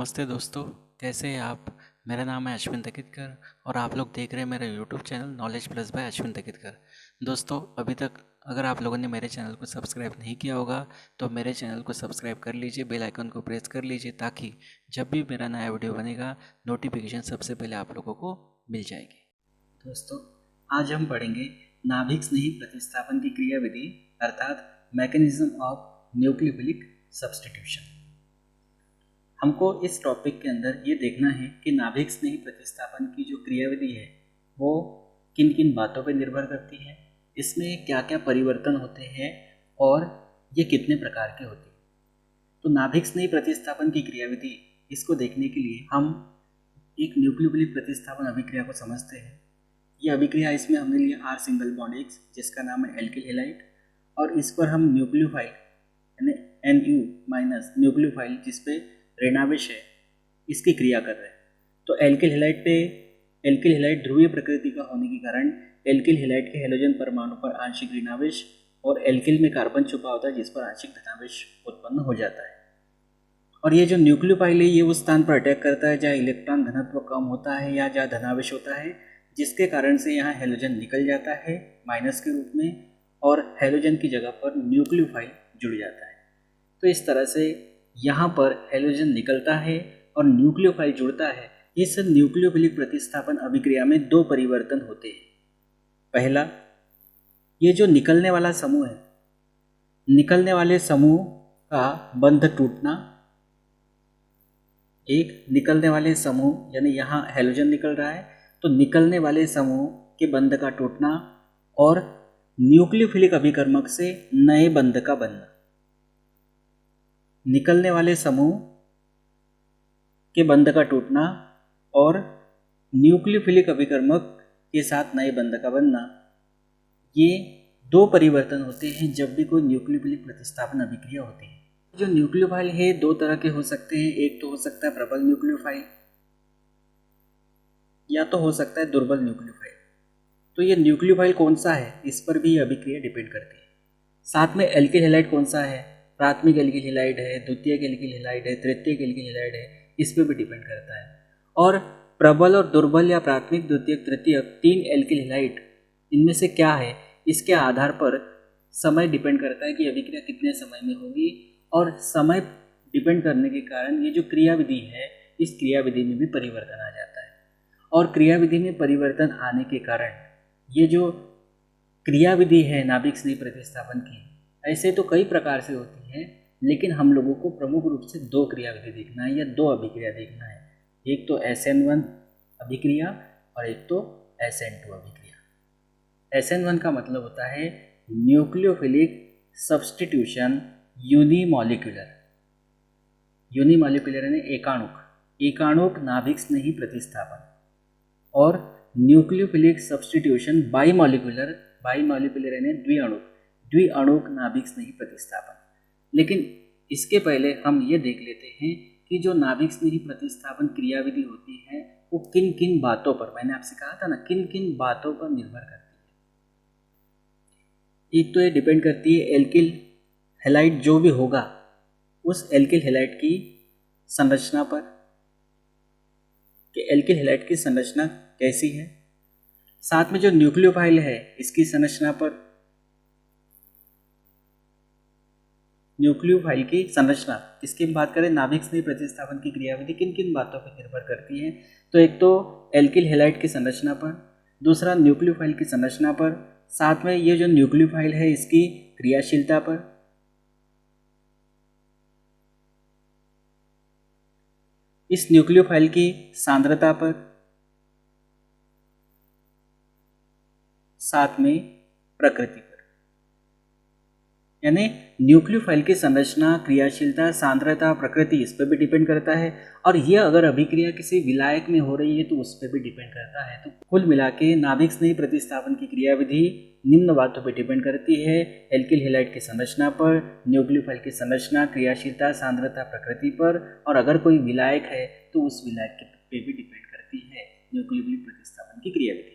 नमस्ते दोस्तों, कैसे हैं आप। मेरा नाम है अश्विन तकितकर और आप लोग देख रहे हैं मेरा YouTube channel knowledge plus by Ashwin Takitkar. दोस्तों, अभी तक अगर आप लोगों ने मेरे चैनल को सब्सक्राइब नहीं किया होगा तो मेरे चैनल को सब्सक्राइब कर लीजिए, बेल आइकन को प्रेस कर लीजिए ताकि जब भी मेरा नया वीडियो बनेगा नोटिफिकेशन सबसे पहले आप लोगों को मिल जाएगी। दोस्तों, आज हम पढ़ेंगे नाभिक स्नेही प्रतिस्थापन की क्रियाविधि अर्थात मैकेनिज्म ऑफ न्यूक्लियोफिलिक सब्स्टिट्यूशन। हमको इस टॉपिक के अंदर ये देखना है कि नाभिक स्नेही प्रतिस्थापन की जो क्रियाविधि है वो किन किन बातों पर निर्भर करती है, इसमें क्या क्या परिवर्तन होते हैं और ये कितने प्रकार के होते हैं। तो नाभिक स्नेही प्रतिस्थापन की क्रियाविधि, इसको देखने के लिए हम एक न्यूक्लियोफिलिक प्रतिस्थापन अभिक्रिया को समझते हैं। ये अभिक्रिया, इसमें हमने लिया R सिंगल बॉन्ड X जिसका नाम है एल्किल हैलाइड, और इस पर हम न्यूक्लियोफाइल यानी Nu माइनस न्यूक्लियोफाइल जिसपे ऋणावेश है इसकी क्रिया कर रहे हैं। तो एल्किल हैलाइड ध्रुवीय प्रकृति का होने के कारण एल्किल हैलाइड के हैलोजन परमाणु पर आंशिक ऋणावेश और एल्किल में कार्बन छुपा होता है जिस पर आंशिक धनावेश उत्पन्न हो जाता है। और ये जो न्यूक्लियोफाइल है ये उस स्थान पर अटैक करता है जहाँ इलेक्ट्रॉन घनत्व कम होता है या जहाँ धनावेश होता है, जिसके कारण से यहाँ हैलोजन निकल जाता है माइनस के रूप में और हैलोजन की जगह पर न्यूक्लियोफाइल जुड़ जाता है। तो इस तरह से यहाँ पर हैलोजन निकलता है और न्यूक्लियोफाइल जुड़ता है। इस न्यूक्लियोफिलिक प्रतिस्थापन अभिक्रिया में दो परिवर्तन होते हैं। पहला, ये जो निकलने वाला समूह है, निकलने वाले समूह का बंध टूटना, एक निकलने वाले समूह यानी यहाँ हैलोजन निकल रहा है तो निकलने वाले समूह के बंध का टूटना और न्यूक्लियोफिलिक अभिकर्मक से नए बंध का बनना। निकलने वाले समूह के बंध का टूटना और न्यूक्लियोफिलिक अभिकर्मक के साथ नए बंध का बनना, ये दो परिवर्तन होते हैं जब भी कोई न्यूक्लियोफिलिक प्रतिस्थापन अभिक्रिया होती है। जो न्यूक्लियोफाइल है दो तरह के हो सकते हैं, एक तो हो सकता है प्रबल न्यूक्लियोफाइल या तो हो सकता है दुर्बल न्यूक्लियोफाइल। तो ये न्यूक्लियोफाइल कौन सा है इस पर भी अभिक्रिया डिपेंड करती है। साथ में एल्किल हैलाइड कौन सा है, प्राथमिक एल्किल हैलाइड है, द्वितीयक एल्किल हैलाइड है, तृतीयक एल्किल हैलाइड है, इस पर भी डिपेंड करता है। और प्रबल और दुर्बल या प्राथमिक, द्वितीयक, तृतीयक तीन एल्किल हैलाइड इनमें से क्या है, इसके आधार पर समय डिपेंड करता है कि अभिक्रिया कितने समय में होगी। और समय डिपेंड करने के कारण ये जो क्रियाविधि है इस क्रियाविधि में भी परिवर्तन आ जाता है। और क्रियाविधि में परिवर्तन आने के कारण ये जो क्रियाविधि है नाभिक स्नेही प्रतिस्थापन की, ऐसे तो कई प्रकार से होती है लेकिन हम लोगों को प्रमुख रूप से दो क्रियाविधि देखना है या दो अभिक्रिया देखना है। एक तो SN1 अभिक्रिया और एक तो SN2 अभिक्रिया। SN1 का मतलब होता है न्यूक्लियोफिलिक सब्स्टिट्यूशन यूनिमॉलिक्यूलर यानी एकाणुक नाभिक स्नेही प्रतिस्थापन, और न्यूक्लियोफिलिक सब्स्टिट्यूशन बाईमॉलिक्यूलर यानी द्विअणुक नाभिक स्नेही प्रतिस्थापन। लेकिन इसके पहले हम ये देख लेते हैं कि जो नाभिक स्नेही प्रतिस्थापन क्रियाविधि होती है वो किन किन बातों पर, मैंने आपसे कहा था ना, किन किन बातों पर निर्भर करती है। एक तो ये डिपेंड करती है एल्किल हैलाइड जो भी होगा उस एल्किल हैलाइड की संरचना पर, कि एल्किल हैलाइड की संरचना कैसी है। साथ में जो न्यूक्लियोफाइल है इसकी संरचना पर, न्यूक्लियोफाइल की संरचना, इसकी बात करें नाभिक स्नेही प्रतिस्थापन की क्रियाविधि किन किन बातों पर निर्भर करती है। तो एक तो एल्किल हैलाइड की संरचना पर, दूसरा न्यूक्लियोफाइल की संरचना पर, साथ में ये जो न्यूक्लियोफाइल है इसकी क्रियाशीलता पर, इस न्यूक्लियोफाइल की सांद्रता पर, साथ में प्रकृति पर। यानी न्यूक्लियोफाइल की संरचना, क्रियाशीलता, सांद्रता, प्रकृति इस पर भी डिपेंड करता है। और यह अगर अभिक्रिया किसी विलायक में हो रही है तो उस पर भी डिपेंड करता है। तो कुल मिला के नाभिक स्नेही प्रतिस्थापन की क्रियाविधि निम्न बातों पर डिपेंड करती है: एल्किल हैलाइड की संरचना पर, न्यूक्लियोफाइल की संरचना, क्रियाशीलता, सांद्रता, प्रकृति पर, और अगर कोई विलायक है तो उस विलायक पे भी डिपेंड करती है न्यूक्लियोफिलिक प्रतिस्थापन की क्रियाविधि।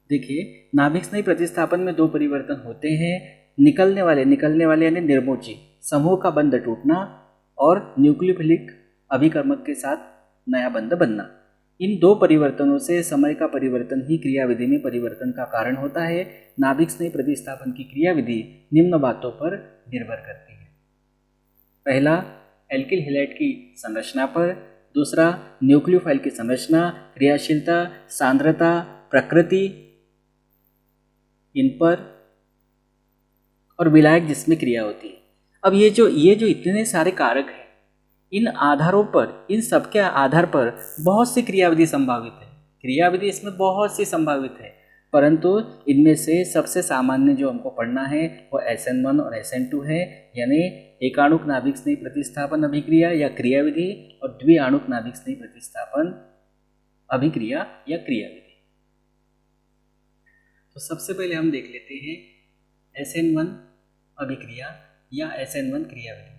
देखिए, नाभिक स्नेही प्रतिस्थापन में दो परिवर्तन होते हैं। निकलने वाले यानी निर्मोची समूह का बंध टूटना और न्यूक्लियोफिलिक अभिकर्मक के साथ नया बंध बनना। इन दो परिवर्तनों से समय का परिवर्तन ही क्रियाविधि में परिवर्तन का कारण होता है। नाभिक स्नेह प्रतिस्थापन की क्रियाविधि निम्न बातों पर निर्भर करती है। पहला, एल्किल हैलाइड की संरचना पर। दूसरा, न्यूक्लियोफाइल की संरचना, क्रियाशीलता, सांद्रता, प्रकृति इन पर, और विलायक जिसमें क्रिया होती है। अब ये जो इतने सारे कारक हैं, इन आधारों पर, इन सबके आधार पर बहुत सी क्रियाविधि संभावित है। क्रियाविधि इसमें बहुत सी संभावित है, परंतु इनमें से सबसे सामान्य जो हमको पढ़ना है वो SN1 और SN2 है, यानी एकाणुक नाभिक स्नेह प्रतिस्थापन अभिक्रिया या क्रियाविधि और द्विआणुक नाभिक स्नेह प्रतिस्थापन अभिक्रिया या क्रियाविधि। तो सबसे पहले हम देख लेते हैं SN1 अभिक्रिया या SN1 क्रियाविधि।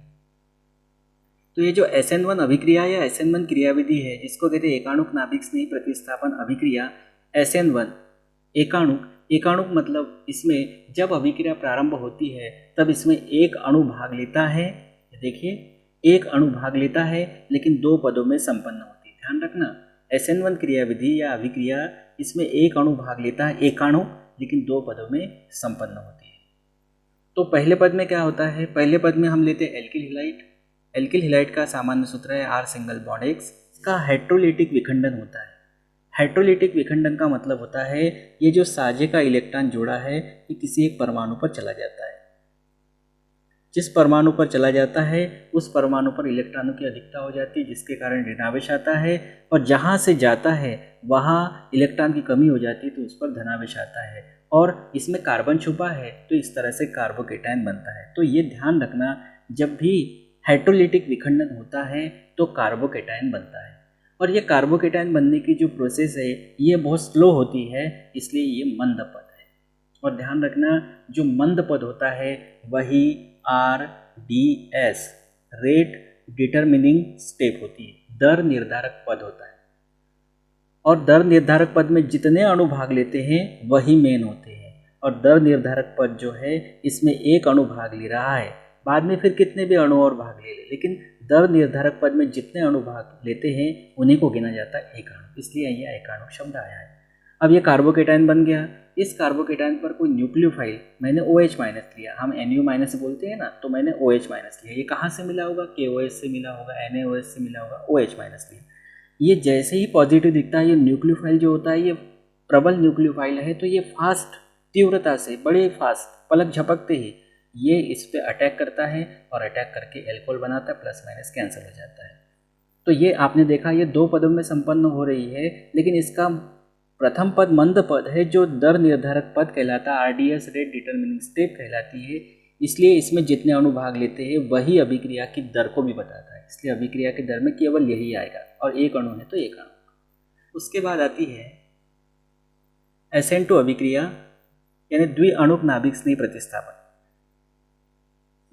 तो ये जो SN1 अभिक्रिया या SN1 क्रियाविधि है, इसको कहते हैं एकाणुक नाभिक स्नेह प्रतिस्थापन अभिक्रिया। SN1 एकाणुक मतलब इसमें जब अभिक्रिया प्रारंभ होती है तब इसमें एक अणु भाग लेता है। देखिए, एक अणु भाग लेता है लेकिन दो पदों में संपन्न होती है। ध्यान रखना, SN1 क्रियाविधि या अभिक्रिया इसमें एक अणु भाग लेता है, एकाणुक, लेकिन दो पदों में संपन्न होती है। तो पहले पद में क्या होता है? पहले पद में हम लेते हैं एल्किल हैलाइड। एल्किल हैलाइड का सामान्य सूत्र है R सिंगल बॉन्ड X। इसका हाइड्रोलिटिक विखंडन होता है। हाइड्रोलिटिक विखंडन का मतलब होता है ये जो साझे का इलेक्ट्रॉन जोड़ा है ये किसी एक परमाणु पर चला जाता है। जिस परमाणु पर चला जाता है उस परमाणु पर इलेक्ट्रॉनों की अधिकता हो जाती है, जिसके कारण ऋणावेश आता है, और जहाँ से जाता है वहाँ इलेक्ट्रॉन की कमी हो जाती है तो उस पर धनावेश आता है, और इसमें कार्बन छुपा है तो इस तरह से कार्बोकेटायन बनता है। तो ये ध्यान रखना, जब भी हाइड्रोलिटिक विखंडन होता है तो कार्बोकेटायन बनता है, और ये कार्बोकेटायन बनने की जो प्रोसेस है ये बहुत स्लो होती है, इसलिए ये मंद पद है। और ध्यान रखना, जो मंद पद होता है वही RDS, रेट डिटरमिनिंग स्टेप होती है, दर निर्धारक पद होता है। और दर निर्धारक पद में जितने अणु भाग लेते हैं वही मेन होते हैं, और दर निर्धारक पद जो है इसमें एक अणु भाग ले रहा है, बाद में फिर कितने भी अणु और भाग ले, लेकिन दर निर्धारक पद में जितने अणु भाग लेते हैं उन्हीं को गिना जाता है एकाणु, इसलिए यह एकाणु शब्द आया है। अब ये कार्बोकेटायन बन गया। इस कार्बोकेटायन पर कोई न्यूक्लियोफाइल, मैंने OH- लिया, हम NU- बोलते हैं ना, तो मैंने OH- लिया। ये कहाँ से मिला होगा? KOH से मिला होगा, NaOH से मिला होगा, OH- लिया। ये जैसे ही पॉजिटिव दिखता है, ये न्यूक्लियोफाइल जो होता है ये प्रबल न्यूक्लियोफाइल है, तो ये फास्ट तीव्रता से, बड़े फास्ट, पलक झपकते ही ये इस पे अटैक करता है, और अटैक करके एल्कोहल बनाता है, प्लस माइनस कैंसिल हो जाता है। तो ये आपने देखा, ये दो पदों में संपन्न हो रही है, लेकिन इसका प्रथम पद मंद पद है जो दर निर्धारक पद कहलाता है, RDS, रेट डिटरमिनिंग स्टेप कहलाती है। इसलिए इसमें जितने अणु भाग लेते हैं वही अभिक्रिया की दर को भी बताता है, इसलिए अभिक्रिया की दर में केवल यही आएगा, और एक अणु है तो एक अणु। उसके बाद आती है SN2 अभिक्रिया, यानी द्विअणुक नाभिक स्नेह प्रतिस्थापन।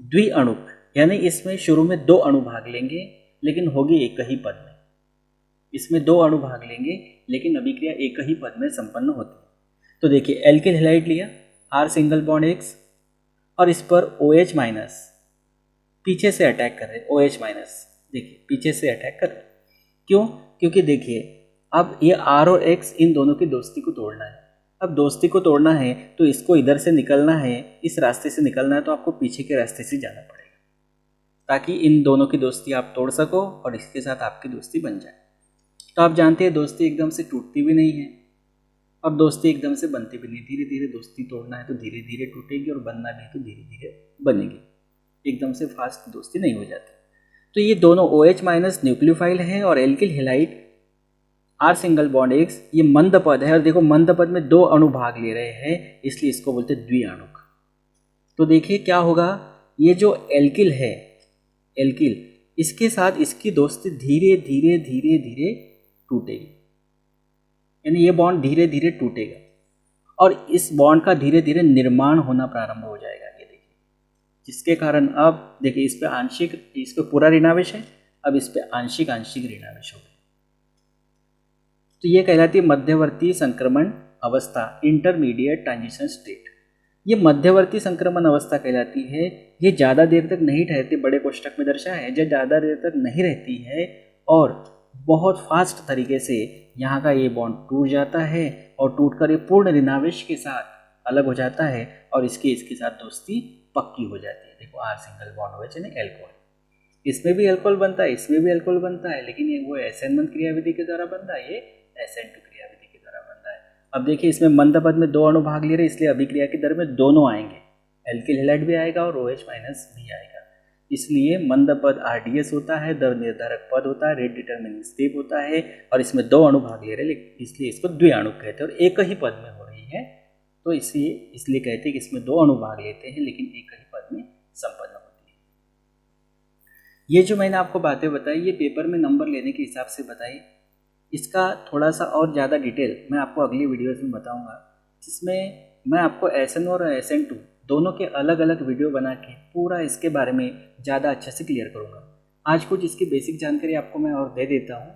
द्विअणुक यानी इसमें शुरू में दो अणु भाग लेंगे लेकिन होगी एक ही पद में। इसमें दो अणु भाग लेंगे लेकिन अभिक्रिया एक ही पद में संपन्न होती है। तो देखिए, एल्किल हैलाइड लिया, R सिंगल बॉन्ड X, और इस पर OH- पीछे से अटैक कर रहे, OH-, देखिए पीछे से अटैक कर रहे। क्यों? क्योंकि देखिए अब ये R और X इन दोनों की दोस्ती को तोड़ना है। अब दोस्ती को तोड़ना है तो इसको इधर से निकलना है, इस रास्ते से निकलना है, तो आपको पीछे के रास्ते से जाना पड़ेगा ताकि इन दोनों की दोस्ती आप तोड़ सको और इसके साथ आपकी दोस्ती बन जाए। तो आप जानते हैं दोस्ती एकदम से टूटती भी नहीं है और दोस्ती एकदम से बनती भी नहीं, धीरे धीरे दोस्ती तोड़ना है तो धीरे धीरे टूटेगी, और बनना भी है तो धीरे धीरे बनेगी, एकदम से फास्ट दोस्ती नहीं हो जाती। तो ये दोनों OH- न्यूक्लियोफाइल है, और alkyl halide R single bond X ये मंद पद है, और देखो मंद पद में दो अणु भाग ले रहे हैं, इसलिए इसको बोलते हैं द्विअणुक। तो देखिए क्या होगा, ये जो एल्किल है, एल्किल, इसके साथ इसकी दोस्ती धीरे धीरे धीरे धीरे टूटेगी, यानी ये बॉन्ड धीरे धीरे टूटेगा और इस बॉन्ड का धीरे धीरे निर्माण होना प्रारंभ हो जाएगा। ये देखिए, जिसके कारण अब देखिए इस पे आंशिक, इस पे पूरा ऋणावेश है, अब इस पे आंशिक आंशिक ऋणावेश होगा। तो ये कहलाती है मध्यवर्ती संक्रमण अवस्था, इंटरमीडिएट ट्रांजिशन स्टेट। ये मध्यवर्ती संक्रमण अवस्था कहलाती है। ये ज़्यादा देर तक नहीं ठहरती, बड़े कोष्ठक में दर्शाया है, जो ज़्यादा देर तक नहीं रहती है और बहुत फास्ट तरीके से यहाँ का ये बॉन्ड टूट जाता है और टूटकर ये पूर्ण ऋणावेश के साथ अलग हो जाता है और इसके साथ दोस्ती पक्की हो जाती है। देखो R सिंगल बॉन्ड हुआ यानी एल्कोहल, इसमें भी अल्कोहल बनता है, इसमें भी अल्कोहल बनता है, लेकिन ये वो SN1 क्रियाविधि के द्वारा बनता है, ये SN2 क्रियाविधि के द्वारा बनता है। अब देखिए इसमें मंद पद में 2 अणु भाग ले रहे, इसलिए अभिक्रिया की दर में दोनों आएंगे, एल्किल हैलाइड भी आएगा और OH- भी आएगा। इसलिए मंद पद RDS होता है, दर निर्धारक पद होता है, रेट डिटरमिनिंग स्टेप होता है और इसमें 2 अणु भाग ले रहे, इसलिए इसको द्विअणुक कहते हैं और एक ही पद में हो रही है, तो इसलिए कहते हैं कि इसमें 2 अणु भाग लेते हैं लेकिन एक ही पद में संपन्न होती है। ये जो मैंने आपको बातें बताई ये पेपर में नंबर लेने के हिसाब से बताई। इसका थोड़ा सा और ज़्यादा डिटेल मैं आपको अगली वीडियोस में बताऊंगा, जिसमें मैं आपको SN और SN2 दोनों के अलग अलग वीडियो बना के पूरा इसके बारे में ज़्यादा अच्छे से क्लियर करूंगा। आज कुछ इसकी बेसिक जानकारी आपको मैं और दे देता हूँ।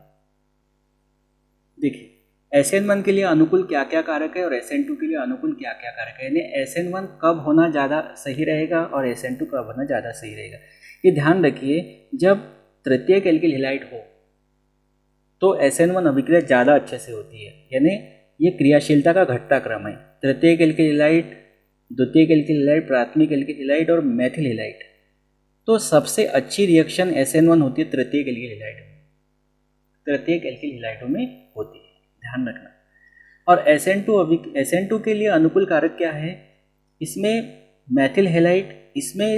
देखिए SN1 के लिए अनुकूल क्या क्या कारक है और SN2 के लिए अनुकूल क्या क्या कारक है, यानी SN1 कब होना ज़्यादा सही रहेगा और SN2 कब होना ज़्यादा सही रहेगा। ये ध्यान रखिए, जब तृतीयक एल्किल हैलाइड हो तो SN1 अभिक्रिया ज़्यादा अच्छे से होती है, यानी ये क्रियाशीलता का घटता क्रम है। तृतीयक एल्किल हैलाइड, द्वितीयक एल्किल हैलाइड, प्राथमिक एल्किल हैलाइड और मेथिल हैलाइड, तो सबसे अच्छी रिएक्शन SN1 होती है तृतीयक एल्किल हैलाइड में, तृतीयक एल्किल हैलाइडों में होती है, ध्यान रखना। और SN2 के लिए अनुकूल कारक क्या है, इसमें मेथिल हैलाइड, इसमें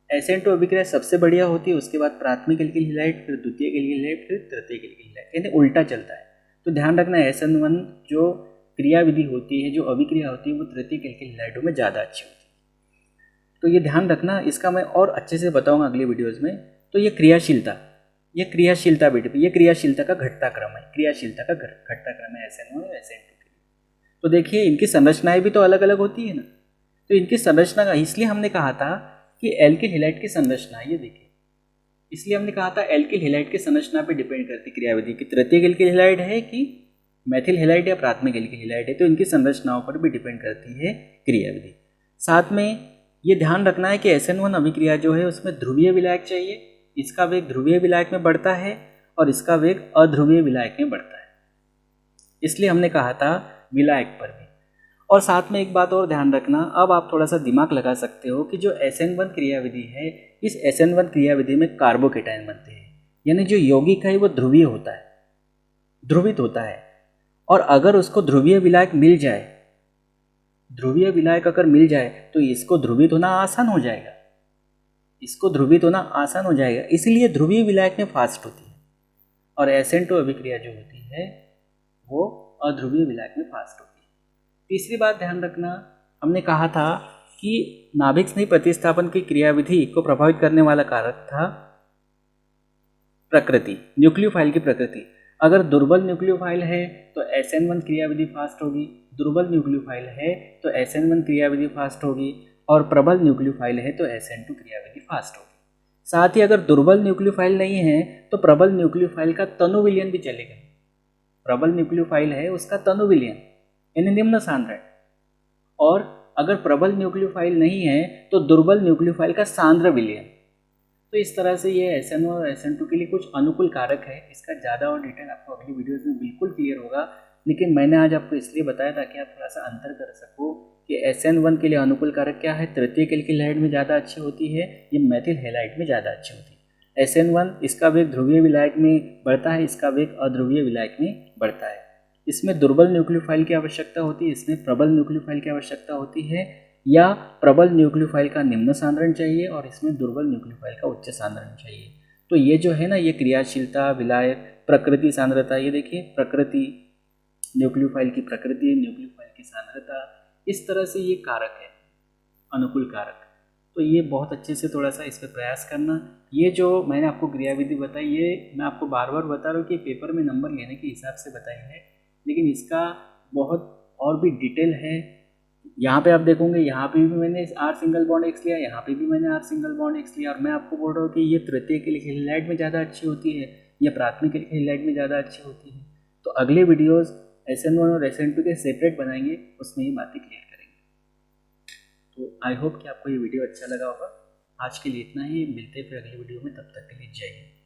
SN2 अभिक्रिया सबसे बढ़िया होती है, उसके बाद प्राथमिक एल्किल हैलाइड, फिर द्वितीयक एल्किल हैलाइड, फिर तृतीयक एल्किल हैलाइड, यानी उल्टा चलता है। तो ध्यान रखना SN1 जो क्रियाविधि होती है, जो अभिक्रिया होती है, वो तृतीयक एल्किल हैलाइडों में ज़्यादा अच्छी होती है। तो ये ध्यान रखना, इसका मैं और अच्छे से बताऊंगा अगली वीडियोज़ में। तो ये क्रियाशीलता बेटे, ये क्रियाशीलता का घटता क्रम है, क्रियाशीलता का घटता क्रम है SN1 और SN2 के लिए। तो देखिए इनकी संरचनाएं भी तो अलग अलग होती है ना, तो इनकी संरचना का इसलिए हमने कहा था कि एल्किल हैलाइड की संरचना, ये देखिए इसलिए हमने कहा था एल्किल हैलाइड की संरचना पे डिपेंड करती क्रियाविधि की, तृतीयक एल्किल हैलाइड है कि मेथिल हैलाइड या प्राथमिक एल्किल हैलाइड है, तो इनकी संरचनाओं पर भी डिपेंड करती है क्रियाविधि। साथ में ये ध्यान रखना है कि SN1 अभिक्रिया जो है उसमें ध्रुवीय विलायक चाहिए, इसका वेग ध्रुवीय विलायक में बढ़ता है और इसका वेग अध्रुवीय विलायक में बढ़ता है, इसलिए हमने कहा था विलायक पर भी। और साथ में एक बात और ध्यान रखना, अब आप थोड़ा सा दिमाग लगा सकते हो कि जो SN1 क्रियाविधि है, इस SN1 क्रियाविधि में कार्बोकेटायन बनते हैं, यानी जो यौगिक है वो ध्रुवीय होता है, ध्रुवित होता है, और अगर उसको ध्रुवीय विलायक मिल जाए, ध्रुवीय विलायक अगर मिल जाए तो इसको ध्रुवित होना आसान हो जाएगा, इसको ध्रुवित होना आसान हो जाएगा, इसलिए ध्रुवीय विलायक में फास्ट होती है। और SN2 अभिक्रिया जो होती है वो अध्रुवीय विलायक में फास्ट होती है। तीसरी बात ध्यान रखना, हमने कहा था कि नाभिक स्नेही प्रतिस्थापन की क्रियाविधि को प्रभावित करने वाला कारक था प्रकृति, न्यूक्लियोफाइल की प्रकृति। अगर दुर्बल न्यूक्लियोफाइल है तो SN1 क्रियाविधि फास्ट होगी, दुर्बल न्यूक्लियोफाइल है तो SN1 क्रियाविधि फास्ट होगी, और प्रबल न्यूक्लियोफाइल है तो SN2 क्रियाविधि फास्ट होगी। साथ ही अगर दुर्बल न्यूक्लियोफाइल नहीं है तो प्रबल न्यूक्लियोफाइल का तनु विलयन भी चलेगा, प्रबल न्यूक्लियोफाइल है उसका तनु विलयन यानी निम्न सांद्रण, और अगर प्रबल न्यूक्लियोफाइल नहीं है तो दुर्बल न्यूक्लियोफाइल का सांद्र विलयन। तो इस तरह से ये SN1 और SN2 के लिए कुछ अनुकूल कारक है। इसका ज़्यादा और डिटेल आपको अगली वीडियोस में बिल्कुल क्लियर होगा, लेकिन मैंने आज आपको इसलिए बताया ताकि आप थोड़ा सा अंतर कर सको कि SN1 के लिए अनुकूल कारक क्या है, तृतीयक एल्किल हैलाइड में ज़्यादा अच्छी होती है, ये मेथिल हैलाइड में ज़्यादा अच्छी होती है। SN1 इसका वेग ध्रुवीय विलायक में बढ़ता है, इसका वेग अध्रुवीय विलायक में बढ़ता है। इसमें दुर्बल न्यूक्लियोफाइल की आवश्यकता होती है, इसमें प्रबल न्यूक्लियोफाइल की आवश्यकता होती है, या प्रबल न्यूक्लियोफाइल का निम्न सांद्रण चाहिए और इसमें दुर्बल न्यूक्लियोफाइल का उच्च सांद्रण चाहिए। तो ये जो है ना, ये क्रियाशीलता, विलायक, प्रकृति, सांद्रता, ये देखिए प्रकृति, न्यूक्लियोफाइल की प्रकृति, न्यूक्लियोफाइल की सांद्रता, इस तरह से ये कारक है अनुकूल कारक। तो ये बहुत अच्छे से थोड़ा सा इस पर प्रयास करना। ये जो मैंने आपको क्रियाविधि बताई, ये मैं आपको बार बार बता रहा हूँ कि पेपर में नंबर लेने के हिसाब से बताई है, लेकिन इसका बहुत और भी डिटेल है। यहाँ पे आप देखोगे, यहाँ पे भी मैंने R सिंगल बॉन्ड X लिया, यहाँ पे भी मैंने R सिंगल बॉन्ड X लिया, और मैं आपको बोल रहा हूँ कि ये तृतीयक एल्किल हैलाइड में ज़्यादा अच्छी होती है, या प्राथमिक एल्किल हैलाइड में ज़्यादा अच्छी होती है। तो अगले वीडियोज़ SN1 और SN2 के सेपरेट बनाएंगे, उसमें ये बातें क्लियर करेंगे। तो आई होप कि आपको ये वीडियो अच्छा लगा होगा। आज के लिए इतना ही, मिलते हैं फिर अगली वीडियो में, तब तक के लिए जय हिंद।